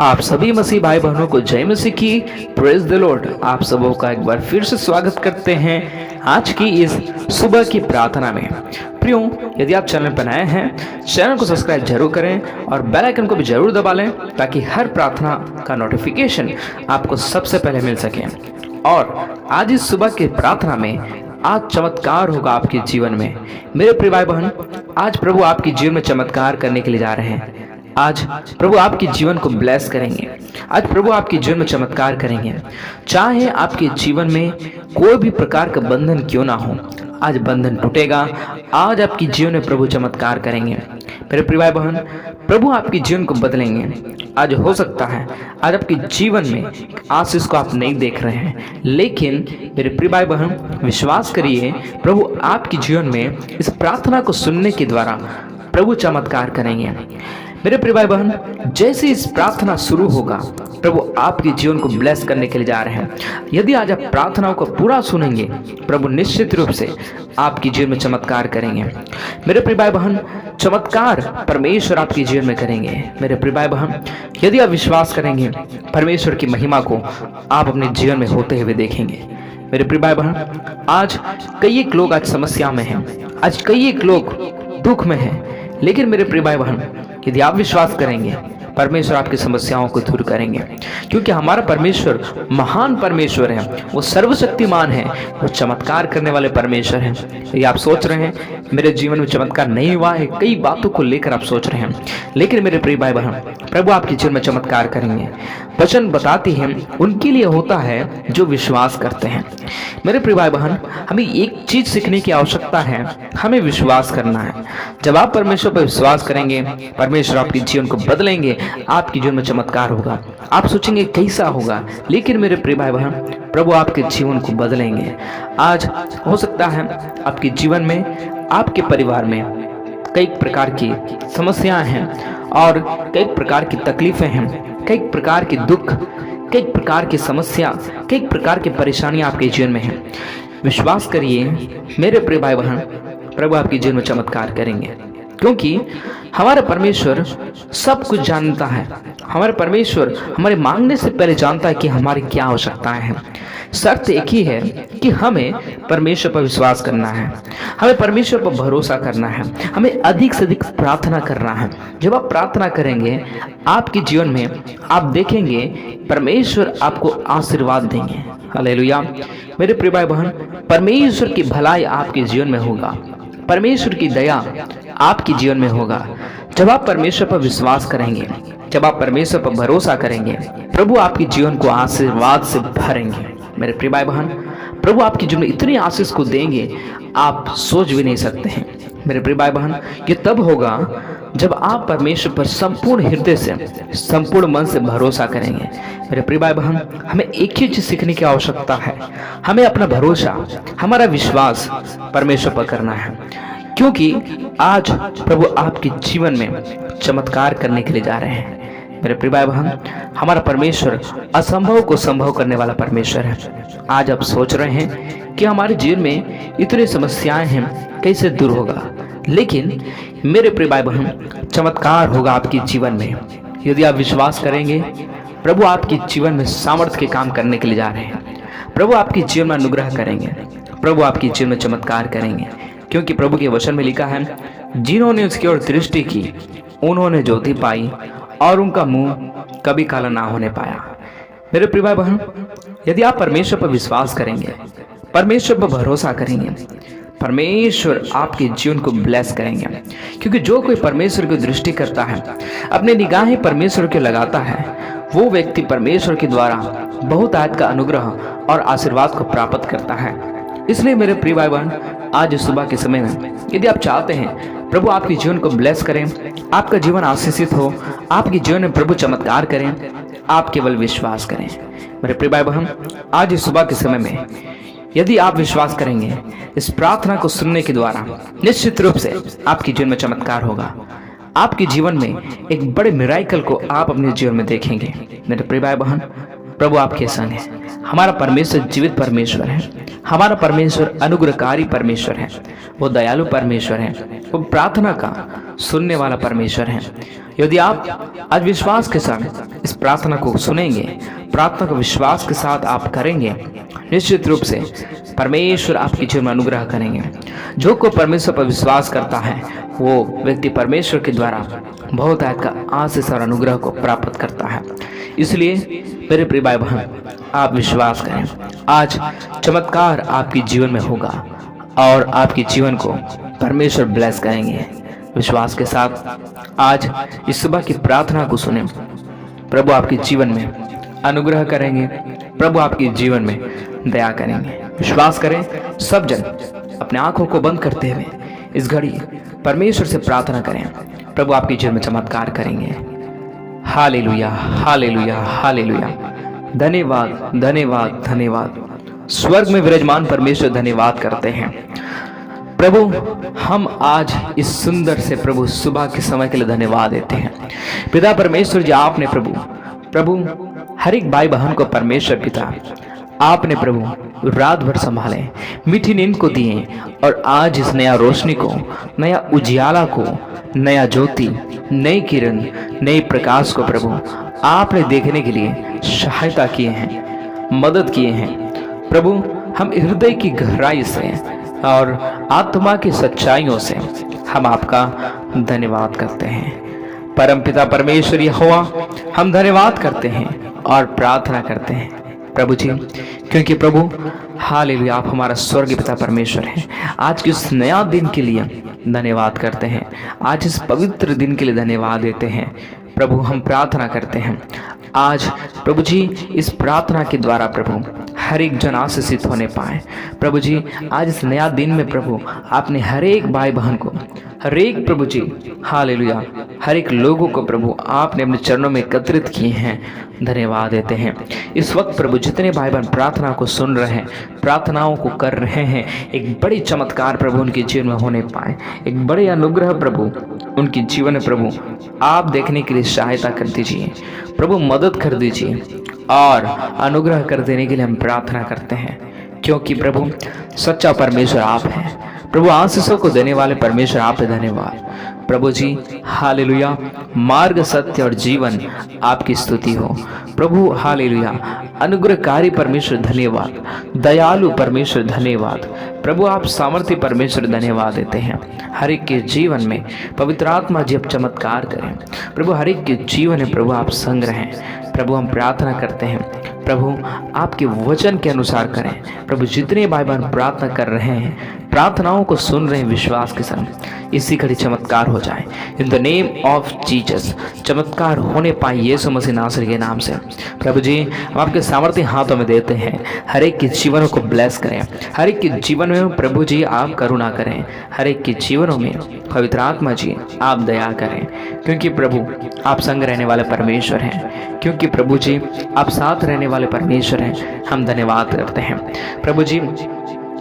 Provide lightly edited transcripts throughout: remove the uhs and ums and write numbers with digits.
आप सभी मसीह भाई बहनों को जय मसीह की। Praise the Lord. आप सबों का एक बार फिर से स्वागत करते हैं आज की इस सुबह की प्रार्थना में। प्रियो, यदि आप चैनल पर नए हैं, चैनल को सब्सक्राइब जरूर करें और बेल आइकन को भी जरूर दबा लें ताकि हर प्रार्थना का नोटिफिकेशन आपको सबसे पहले मिल सके। और आज इस सुबह की प्रार्थना में आज चमत्कार होगा आपके जीवन में। मेरे प्रिय भाई बहन, आज प्रभु आपके जीवन में चमत्कार करने के लिए जा रहे हैं। आज प्रभु आपके जीवन को ब्लेस करेंगे। आज प्रभु आपके जीवन में चमत्कार करेंगे। चाहे आपके जीवन में कोई भी प्रकार का बंधन क्यों ना हो, आज बंधन टूटेगा। आज आपके जीवन में प्रभु चमत्कार करेंगे। मेरे प्रिय भाई बहन, प्रभु आपके जीवन को बदलेंगे। आज हो सकता है आज आपके जीवन में आशीष को आप नहीं देख रहे हैं, लेकिन मेरे प्रिय भाई बहन विश्वास करिए, प्रभु आपके जीवन में इस प्रार्थना को सुनने के द्वारा प्रभु चमत्कार करेंगे। मेरे प्रिय भाई बहन, जैसे इस प्रार्थना शुरू होगा, प्रभु आपके जीवन को ब्लेस करने के लिए जा रहे हैं। यदि आज आप प्रार्थनाओं को पूरा सुनेंगे, प्रभु निश्चित रूप से आपके जीवन में चमत्कार करेंगे। मेरे प्रिय भाई बहन, चमत्कार परमेश्वर आपके जीवन में करेंगे। मेरे प्रिय भाई बहन, यदि आप विश्वास करेंगे, परमेश्वर की महिमा को आप अपने जीवन में होते हुए देखेंगे। मेरे प्रिय भाई बहन, आज कई एक लोग आज समस्या में हैं, आज कई एक लोग दुख में हैं, लेकिन मेरे प्रिय भाई बहन, यदि आप विश्वास करेंगे, परमेश्वर आपकी समस्याओं को दूर करेंगे। क्योंकि हमारा परमेश्वर महान परमेश्वर है, वो सर्वशक्तिमान है, वो चमत्कार करने वाले परमेश्वर हैं। यदि आप सोच रहे हैं मेरे जीवन में चमत्कार नहीं हुआ है, कई बातों को लेकर आप सोच रहे हैं, लेकिन मेरे प्रिय भाई बहन, प्रभु आपके जीवन में चमत्कार करेंगे। वचन बताती है उनके लिए होता है जो विश्वास करते हैं। मेरे प्रिय भाई बहन, हमें एक चीज सीखने की आवश्यकता है, हमें विश्वास करना है। जब आप परमेश्वर पर विश्वास करेंगे, परमेश्वर आपके जीवन को बदलेंगे, आपके जीवन में चमत्कार होगा। आप सोचेंगे कैसा होगा, लेकिन मेरे प्रिय भाई बहन, प्रभु आपके जीवन को बदलेंगे। आज हो सकता है आपके जीवन में, आपके परिवार में कई प्रकार की समस्याएं हैं और कई प्रकार की तकलीफें हैं, कई प्रकार के दुख, कई प्रकार की समस्या, कई प्रकार की परेशानियां आपके जीवन में हैं। विश्वास करिए मेरे प्रिय भाई बहन, प्रभु आपके जीवन में चमत्कार करेंगे। क्योंकि हमारा परमेश्वर सब कुछ जानता है। हमारे परमेश्वर हमारे मांगने से पहले जानता है कि हमारी क्या आवश्यकताएं हैं। शर्त एक ही है कि हमें परमेश्वर पर विश्वास करना है, हमें परमेश्वर पर भरोसा करना है, हमें अधिक से अधिक प्रार्थना करना है। जब आप प्रार्थना करेंगे, आपके जीवन में आप देखेंगे परमेश्वर आपको आशीर्वाद देंगे। हालेलुया। मेरे प्रिय भाई बहन, परमेश्वर की भलाई आपके जीवन में होगा, परमेश्वर की दया आपके जीवन में होगा। जब आप परमेश्वर पर विश्वास करेंगे, जब आप परमेश्वर पर भरोसा करेंगे, प्रभु आपके जीवन को आशीर्वाद से भरेंगे। मेरे प्रिय भाई बहन, प्रभु आपके जीवन में इतनी आशीष को देंगे आप सोच भी नहीं सकते हैं। मेरे प्रिय भाई बहन, ये तब होगा जब आप परमेश्वर पर संपूर्ण हृदय से, संपूर्ण मन से भरोसा करेंगे। मेरे प्रिय भाई बहन, हमें एक ही चीज सीखने की आवश्यकता है, हमें अपना भरोसा, हमारा विश्वास परमेश्वर पर करना है। क्योंकि आज प्रभु आपके जीवन में चमत्कार करने के लिए जा रहे हैं। मेरे प्रिय भाई बहन, हमारा परमेश्वर असंभव को संभव करने वाला परमेश्वर है। आज आप सोच रहे हैं कि हमारे जीवन में इतनी समस्याएं हैं, कैसे दूर होगा, लेकिन मेरे प्रिय भाई बहन, चमत्कार होगा आपके जीवन में। यदि आप विश्वास करेंगे, प्रभु आपके जीवन में सामर्थ्य के काम करने के लिए जा रहे हैं। प्रभु आपके जीवन में अनुग्रह करेंगे, प्रभु आपके जीवन में चमत्कार करेंगे। क्योंकि प्रभु के वचन में लिखा है, जिन्होंने उसकी ओर दृष्टि की उन्होंने ज्योति पाई और उनका मुंह कभी काला ना होने पाया। मेरे प्रिय भाई बहन, यदि आप परमेश्वर पर विश्वास करेंगे, परमेश्वर पर भरोसा करेंगे, परमेश्वर आपके जीवन को ब्लेस करेंगे। क्योंकि जो कोई परमेश्वर की दृष्टि करता है, अपनी निगाहें परमेश्वर के लगाता है, वो व्यक्ति परमेश्वर के द्वारा बहुत आयत का अनुग्रह और आशीर्वाद को प्राप्त करता है। इसलिए मेरे प्रिय भाई बहन, आज सुबह के समय में यदि आप चाहते हैं प्रभु आपके जीवन को ब्लेस करें, आपका जीवन आशीषित हो, आपके जीवन में प्रभु चमत्कार करें, आप केवल विश्वास करें। मेरे प्रिय भाई बहन, आज सुबह के समय में यदि आप विश्वास करेंगे, इस प्रार्थना को सुनने के द्वारा निश्चित रूप से आपके जीवन में चमत्कार होगा। आपके जीवन में एक बड़े मिराइकल को आप अपने जीवन में देखेंगे। मेरे प्रिय भाई बहन, प्रभु आपके संग है। हमारा परमेश्वर जीवित परमेश्वर है, हमारा परमेश्वर अनुग्रहकारी परमेश्वर है, वो दयालु परमेश्वर है, वो प्रार्थना का सुनने वाला परमेश्वर है। यदि आप आज विश्वास के साथ इस प्रार्थना को सुनेंगे, प्रार्थना को विश्वास के साथ आप करेंगे, निश्चित रूप से परमेश्वर आपके जीवन में अनुग्रह करेंगे। जो कोई परमेश्वर पर विश्वास करता है वो व्यक्ति परमेश्वर के द्वारा बहुत का आशीष और अनुग्रह को प्राप्त करता है। इसलिए मेरे प्रिय भाई बहन, आप विश्वास करें, आज चमत्कार आपके जीवन में होगा और आपके जीवन को परमेश्वर ब्लेस करेंगे। विश्वास के साथ आज इस सुबह की प्रार्थना को सुने। प्रभु आपके जीवन में अनुग्रह करेंगे, प्रभु आपके जीवन में दया करेंगे। विश्वास करें। सब जन अपने आंखों को बंद करते हुए इस घड़ी परमेश्वर से प्रार्थना करें, प्रभु आपके जीवन में चमत्कार करेंगे। Hallelujah, hallelujah, hallelujah. धन्यवाद, धन्यवाद, धन्यवाद। स्वर्ग में विराजमान परमेश्वर धन्यवाद करते हैं। प्रभु हम आज इस सुंदर से प्रभु सुबह के समय के लिए धन्यवाद देते हैं। पिता परमेश्वर जी, आपने प्रभु हर एक भाई बहन को परमेश्वर पिता आपने प्रभु रात भर संभाले, मीठी नींद को दिए और आज इस नया रोशनी को, नया उजियाला को, नया ज्योति, नई किरण, नई प्रकाश को प्रभु आपने देखने के लिए सहायता किए हैं, मदद किए हैं। प्रभु हम हृदय की गहराई से और आत्मा की सच्चाइयों से हम आपका धन्यवाद करते हैं। परमपिता परमेश्वर यहोवा, हम धन्यवाद करते हैं और प्रार्थना करते हैं प्रभु जी, क्योंकि प्रभु हालेलुया आप हमारा स्वर्गीय पिता परमेश्वर हैं। आज के इस नया दिन के लिए धन्यवाद करते हैं, आज इस पवित्र दिन के लिए धन्यवाद देते हैं। प्रभु हम प्रार्थना करते हैं आज प्रभु जी इस प्रार्थना के द्वारा प्रभु हर एक जन आशीषित होने पाए। प्रभु जी आज इस नया दिन में प्रभु आपने हर एक भाई बहन को, हर एक प्रभु जी हालेलुया हर एक लोगों को प्रभु आपने अपने चरणों में एकत्रित किए हैं। धन्यवाद देते हैं। इस वक्त प्रभु जितने भाई बहन प्रार्थना को सुन रहे हैं, प्रार्थनाओं को कर रहे हैं, एक बड़ी चमत्कार प्रभु उनके जीवन में होने पाए, एक बड़े अनुग्रह प्रभु उनके जीवन में प्रभु आप देखने के लिए सहायता कर दीजिए, प्रभु मदद कर दीजिए और अनुग्रह कर देने के लिए हम प्रार्थना करते हैं, क्योंकि प्रभु सच्चा परमेश्वर आप हैं। प्रभु आशीषों को देने वाले परमेश्वर आप है। धन्यवाद प्रभु जी हालेलुया। मार्ग, सत्य और जीवन आपकी स्तुति हो प्रभु हालेलुया। अनुग्रहकारी परमेश्वर धन्यवाद, दयालु परमेश्वर धन्यवाद। प्रभु आप सामर्थ्य परमेश्वर धन्यवाद देते हैं। हर एक के जीवन में पवित्र आत्मा जी आप चमत्कार करें प्रभु, हर एक के जीवन में प्रभु आप संग रहें। प्रभु हम प्रार्थना करते हैं प्रभु आपके वचन के अनुसार करें। प्रभु जितने भाई बहन प्रार्थना कर रहे हैं, प्रार्थनाओं को सुन रहे हैं, विश्वास के साथ इसी घड़ी चमत्कार हो जाए in the name of Jesus. चमत्कार होने पाए यीशु मसीह नासरी के नाम से। प्रभु जी हम आपके सामर्थ्य हाथों में देते हैं। हर एक के जीवनों को ब्लेस करें, हर एक के जीवन में प्रभु जी आप करुणा करें, हर एक के जीवनों में पवित्र आत्मा जी आप दया करें, क्योंकि प्रभु आप संग रहने वाले परमेश्वर हैं, क्योंकि प्रभु जी आप साथ रहने वाले परमेश्वर हैं। हम धन्यवाद करते हैं प्रभु जी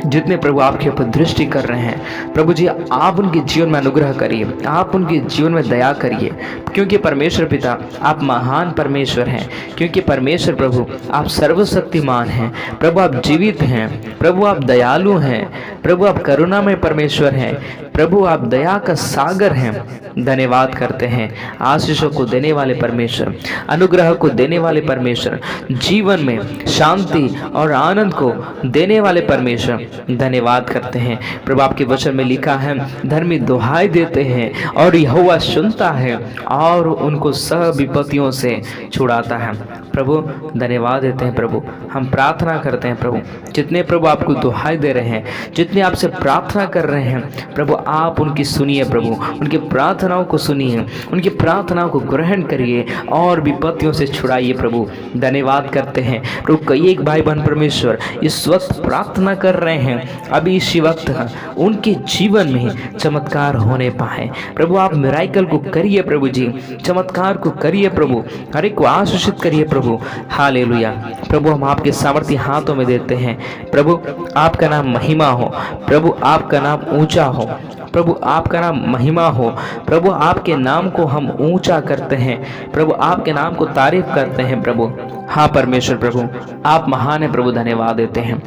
जितने प्रभु आपके ऊपर दृष्टि कर रहे हैं, प्रभु जी आप उनके जीवन में अनुग्रह करिए, आप उनके जीवन में दया करिए, क्योंकि परमेश्वर पिता आप महान परमेश्वर हैं, क्योंकि परमेश्वर प्रभु आप सर्वशक्तिमान हैं, प्रभु आप जीवित हैं, प्रभु आप दयालु हैं, प्रभु आप करुणामय परमेश्वर हैं, प्रभु आप दया का सागर हैं। धन्यवाद करते हैं आशीषों को देने वाले परमेश्वर, अनुग्रह को देने वाले परमेश्वर, जीवन में शांति और आनंद को देने वाले परमेश्वर। धन्यवाद करते हैं प्रभु आपके वचन में लिखा है, धर्मी दुहाई देते हैं और यहोवा सुनता है और उनको सब विपत्तियों से छुड़ाता है। प्रभु धन्यवाद देते हैं प्रभु। हम प्रार्थना करते हैं प्रभु जितने प्रभु आपको दुहाई दे रहे हैं, जितने आपसे प्रार्थना कर रहे हैं प्रभु आप उनकी सुनिए, प्रभु उनकी प्रार्थनाओं को सुनिए, उनकी प्रार्थनाओं को ग्रहण करिए और विपत्तियों से छुड़ाइए। प्रभु धन्यवाद करते हैं प्रभु कई एक भाई बहन परमेश्वर इस वक्त प्रार्थना कर रहे हैं, अभी इसी वक्त उनके जीवन में चमत्कार होने पाए। प्रभु आप मिराइकल को करिए प्रभु जी, चमत्कार को करिए प्रभु, हर एक को आशीषित करिए प्रभु। हालेलुया प्रभु हम आपके सामर्थ्य हाथों में देते हैं। प्रभु आपका नाम महिमा हो, प्रभु आपका नाम ऊंचा हो। प्रभु आपका नाम महिमा हो। प्रभु आपके नाम को हम ऊंचा करते हैं, प्रभु आपके नाम को तारीफ करते हैं प्रभु। हाँ परमेश्वर प्रभु आप महान है प्रभु, धन्यवाद देते हैं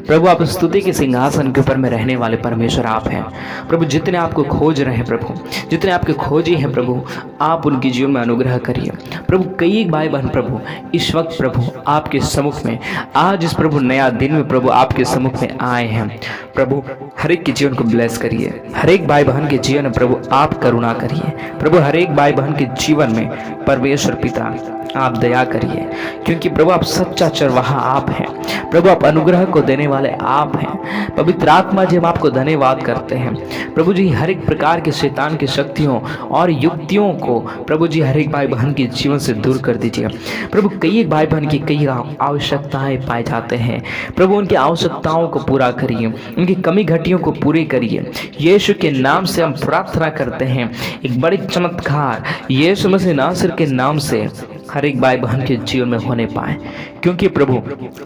प्रभु। आप स्तुति के सिंहासन के ऊपर में रहने वाले परमेश्वर आप हैं प्रभु। जितने आपको खोज रहे हैं प्रभु, जितने आपके खोजी हैं प्रभु, आप उनके जीवन में अनुग्रह करिए प्रभु। कई भाई बहन प्रभु इस वक्त प्रभु आपके सम्मुख में, आज इस प्रभु नया दिन में प्रभु आपके सम्मुख में आए हैं प्रभु। हर एक के जीवन को ब्लेस करिए, हर एक भाई बहन के जीवन में प्रभु आप करुणा करिए प्रभु। हर एक भाई बहन के जीवन में परमेश्वर पिता आप दया करिए, क्योंकि प्रभु आप सच्चा चरवाहा आप हैं प्रभु। आप अनुग्रह को देने वाले आप हैं। पवित्र आत्मा जी हम आपको धन्यवाद करते हैं प्रभु जी। हर एक प्रकार के शैतान की शक्तियों और युक्तियों को प्रभु जी हर एक भाई बहन के जीवन से दूर कर दीजिए प्रभु। कई एक भाई बहन की कई आवश्यकताएं पाए जाते हैं प्रभु, उनकी आवश्यकताओं को पूरा करिए, उनकी कमी घटियों को पूरी करिए। यीशु के नाम से हम प्रार्थना करते हैं, एक बड़ी चमत्कार यीशु मसीह नासर के नाम से हर एक भाई बहन के जीवन में होने पाए, क्योंकि प्रभु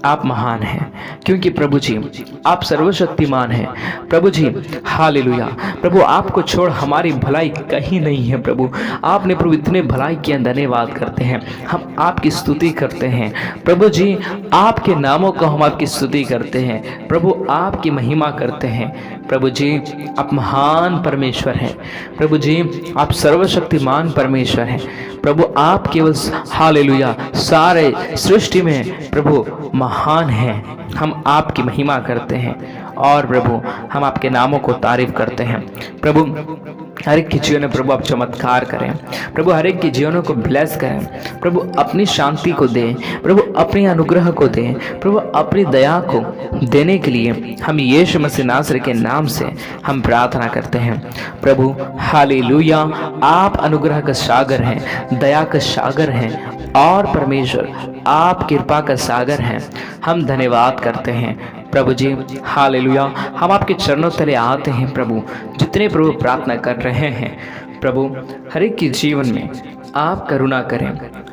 आप महान हैं, क्योंकि प्रभु जी आप सर्वशक्तिमान हैं प्रभु जी। हालेलुया प्रभु, आपको छोड़ हमारी भलाई कहीं नहीं है प्रभु। आपने प्रभु इतने भलाई किया, धन्यवाद करते हैं, हम आपकी स्तुति करते हैं प्रभु जी। आपके नामों को हम आपकी स्तुति करते हैं प्रभु, आपकी महिमा करते हैं प्रभु जी। आप महान परमेश्वर हैं प्रभु जी, आप सर्वशक्तिमान परमेश्वर हैं प्रभु। आप केवल हालेलुया सारे सृष्टि में प्रभु महान हैं। हम आपकी महिमा करते हैं और प्रभु हम आपके नामों को तारीफ करते हैं प्रभु। हर एक के जीवन में प्रभु आप चमत्कार करें प्रभु, हर एक के जीवनों को ब्लेस करें प्रभु। अपनी शांति को दें प्रभु, अपने अनुग्रह को दें प्रभु, अपनी दया को देने के लिए हम यीशु मसीह नासरी के नाम से हम प्रार्थना करते हैं प्रभु। हालेलुया आप अनुग्रह का सागर हैं, दया का सागर हैं और परमेश्वर आप कृपा का सागर हैं। हम धन्यवाद करते हैं प्रभु जी। हालेलुया हम आपके चरणों तले आते हैं प्रभु। जितने प्रभु प्रार्थना कर रहे हैं प्रभु, हर एक के जीवन में आप करुणा करें,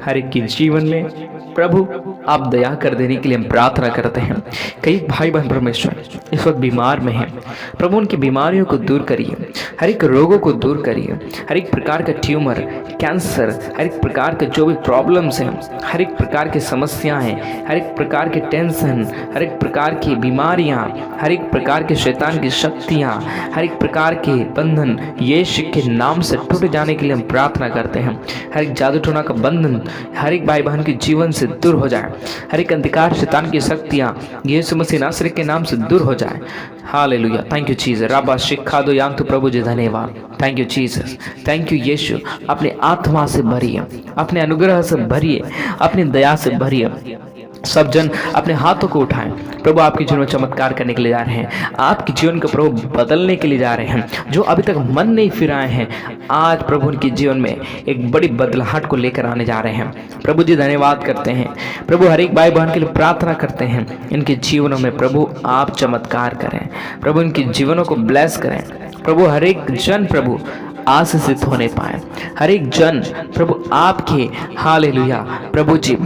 हर एक के जीवन में प्रभु आप दया कर देने के लिए हम प्रार्थना करते हैं। कई भाई बहन परमेश्वर इस वक्त बीमार में हैं प्रभु, उनकी बीमारियों को दूर करिए, हर एक रोगों को दूर करिए। हर एक प्रकार का ट्यूमर, कैंसर, हर एक प्रकार के जो भी प्रॉब्लम्स हैं, हर एक प्रकार की समस्याएं, हर एक प्रकार के टेंशन, हर एक प्रकार की बीमारियां, हर एक प्रकार के शैतान की शक्तियां, हर एक प्रकार के बंधन यीशु के नाम से टूट जाने के लिए हम प्रार्थना करते हैं। हर एक जादू टोना का बंधन हर एक भाई बहन के जीवन से दूर हो जाए। हर एक अंधकार शैतान की शक्तियां यीशु मसीह नासरी के नाम से दूर हो जाए। Hallelujah thank you Jesus. राबा शिखा दो यांतु प्रभु जी धन्यवाद। Thank you Jesus, thank you Yeshu. अपने आत्मा से भरिए, अपने अनुग्रह से भरिए, अपनी दया से भरिए। सब जन अपने हाथों को उठाएं प्रभु, आपके जीवन में चमत्कार करने के लिए जा रहे हैं, आपके जीवन को प्रभु बदलने के लिए जा रहे हैं। जो अभी तक मन नहीं फिराए हैं, आज प्रभु उनके जीवन में एक बड़ी बदलाहट को लेकर आने जा रहे हैं प्रभु जी। धन्यवाद करते हैं प्रभु, हर एक भाई बहन के लिए प्रार्थना करते हैं, इनके जीवनों में प्रभु आप चमत्कार करें प्रभु, इनके जीवनों को ब्लेस करें प्रभु। हर एक जन प्रभु आशीषित होने पाए, हर एक जन प्रभु आपके हालेलुया प्रभु जी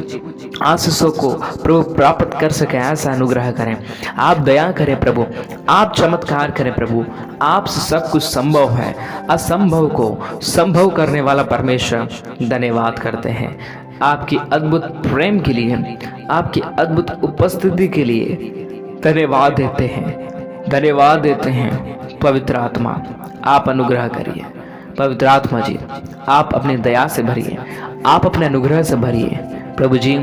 आशीषों को प्रभु प्राप्त कर सके, ऐसा अनुग्रह करें। आप दया करें प्रभु, आप चमत्कार करें प्रभु। आपसे सब कुछ संभव है, असंभव को संभव करने वाला परमेश्वर धन्यवाद करते हैं आपकी अद्भुत प्रेम के लिए, आपकी अद्भुत उपस्थिति के लिए धन्यवाद देते हैं, धन्यवाद देते हैं। पवित्र आत्मा आप अनुग्रह करिए, पवित्र आत्मा जी आप अपने दया से भरिए, आप अपने अनुग्रह से भरिए प्रभु जी।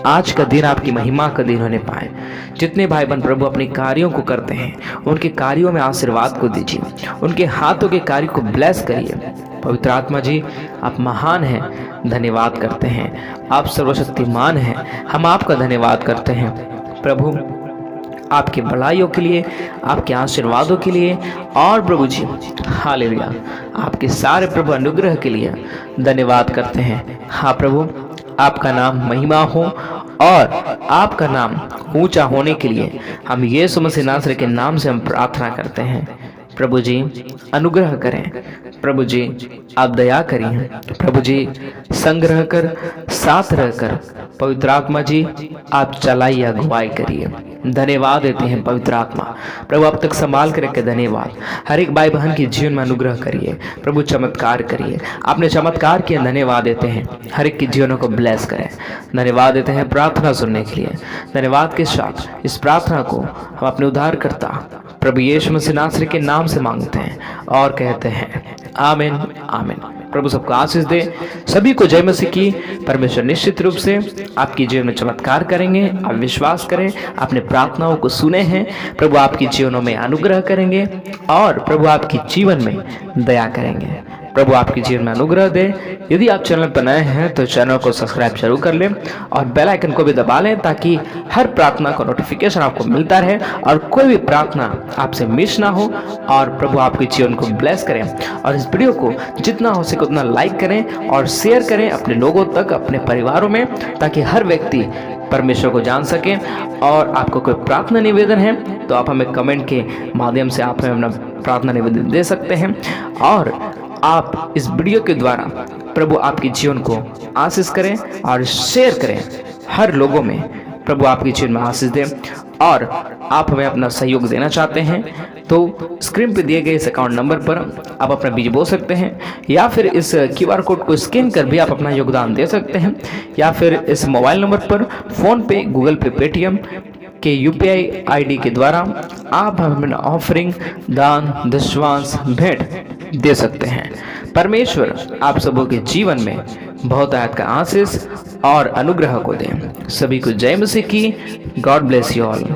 आज का दिन आपकी महिमा का दिन होने पाए। जितने भाई बहन प्रभु अपने कार्यों को करते हैं, उनके कार्यों में आशीर्वाद को दीजिए, उनके हाथों के कार्य को ब्लेस करिए। पवित्र आत्मा जी आप महान हैं, धन्यवाद करते हैं। आप सर्वशक्तिमान हैं, हम आपका धन्यवाद करते हैं प्रभु, आपकी भलाइयों के लिए, आपके आशीर्वादों के लिए और प्रभु जी हालेलुया आपके सारे प्रभु अनुग्रह के लिए धन्यवाद करते हैं। हाँ प्रभु आपका नाम महिमा हो और आपका नाम ऊंचा होने के लिए हम यीशु मसीह नासरी के नाम से हम प्रार्थना करते हैं प्रभु जी। अनुग्रह करें प्रभु जी, आप दया करिए प्रभु जी, संग्रह कर साथ रहकर पवित्र आत्मा जी आप चलाइए, अगुवाई करिए धन्यवाद देते हैं पवित्र आत्मा। प्रभु अब तक संभाल के रखे, धन्यवाद। हर एक भाई बहन के जीवन में अनुग्रह करिए प्रभु, चमत्कार करिए। आपने चमत्कार किया, धन्यवाद देते हैं। हर एक के जीवनों को ब्लेस करें, धन्यवाद देते हैं प्रार्थना सुनने के लिए। धन्यवाद के साथ इस प्रार्थना को हम अपने उद्धारकर्ता प्रभु यीशु मसीह नासरी के नाम से मांगते हैं और कहते हैं आमीन आमीन। प्रभु सबको आशीष दे, सभी को जय मसीह की। परमेश्वर निश्चित रूप से आपके जीवन में चमत्कार करेंगे। आप विश्वास करें, आपने प्रार्थनाओं को सुने हैं, प्रभु आपके जीवनों में अनुग्रह करेंगे और प्रभु आपके जीवन में दया करेंगे। प्रभु आपके जीवन में अनुग्रह दे। यदि आप चैनल पर नए हैं तो चैनल को सब्सक्राइब जरूर कर लें और बेल आइकन को भी दबा लें, ताकि हर प्रार्थना का नोटिफिकेशन आपको मिलता रहे और कोई भी प्रार्थना आपसे मिस ना हो। और प्रभु आपके जीवन को ब्लेस करें। और इस वीडियो को जितना हो सके उतना लाइक करें और शेयर करें अपने लोगों तक, अपने परिवारों में, ताकि हर व्यक्ति परमेश्वर को जान सके। और आपको कोई प्रार्थना निवेदन है तो आप हमें कमेंट के माध्यम से आप हमें अपना प्रार्थना निवेदन दे सकते हैं। और आप इस वीडियो के द्वारा प्रभु आपके जीवन को आशीष करें और शेयर करें हर लोगों में। प्रभु आपके जीवन में आशीष दें। और आप हमें अपना सहयोग देना चाहते हैं तो स्क्रीन पे दिए गए इस अकाउंट नंबर पर आप अपना बीज बो सकते हैं, या फिर इस QR कोड को स्कैन कर भी आप अपना योगदान दे सकते हैं, या फिर इस मोबाइल नंबर पर फ़ोन पे, गूगल पे, पेटीएम के UPI ID के द्वारा आप हमें ऑफरिंग, दान, दशवांश, भेंट दे सकते हैं। परमेश्वर आप सबों के जीवन में बहुत आयत का आशीष और अनुग्रह को दें। सभी को जय मसीह की। God bless you all.